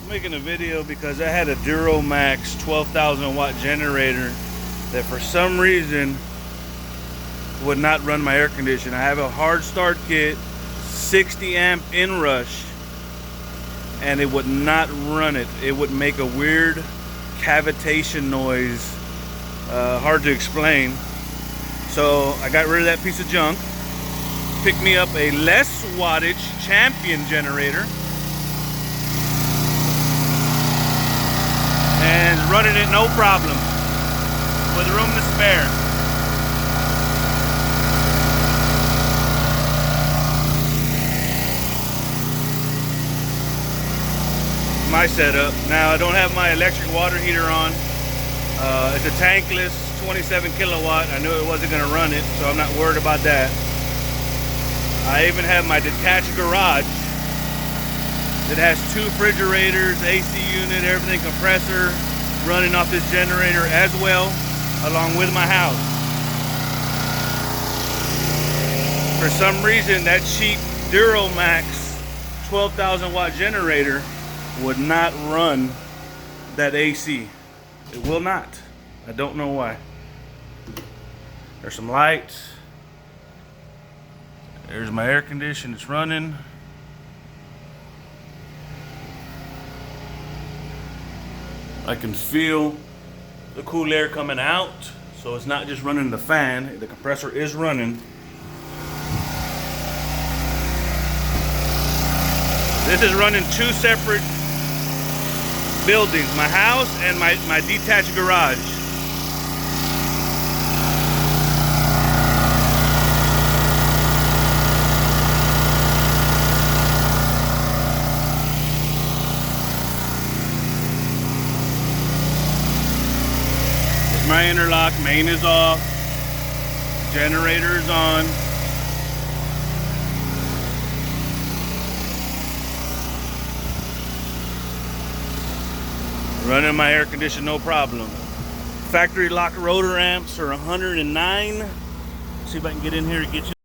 Making a video because I had a Max 12,000 watt generator that for some reason would not run my air conditioner. I have a hard start kit, 60 amp inrush, and it would not run it. It would make a weird cavitation noise, hard to explain. So I got rid of that piece of junk, picked me up a less wattage Champion generator, and running it no problem with room to spare. My setup. Now I don't have my electric water heater on. It's a tankless 27 kilowatt. I knew it wasn't going to run it, so I'm not worried about that. I even have my detached garage. It has 2 refrigerators, AC unit, everything, compressor, running off this generator as well, along with my house. For some reason, that cheap Max 12,000 watt generator would not run that AC. It will not. I don't know why. There's some lights. There's my air conditioner, it's running. I can feel the cool air coming out, so it's not just running the fan, the compressor is running. This is running 2 separate buildings, my house and my detached garage. My interlock, main is off, generator is on. Running my air conditioner no problem. Factory lock rotor amps are 109. See if I can get in here and get you.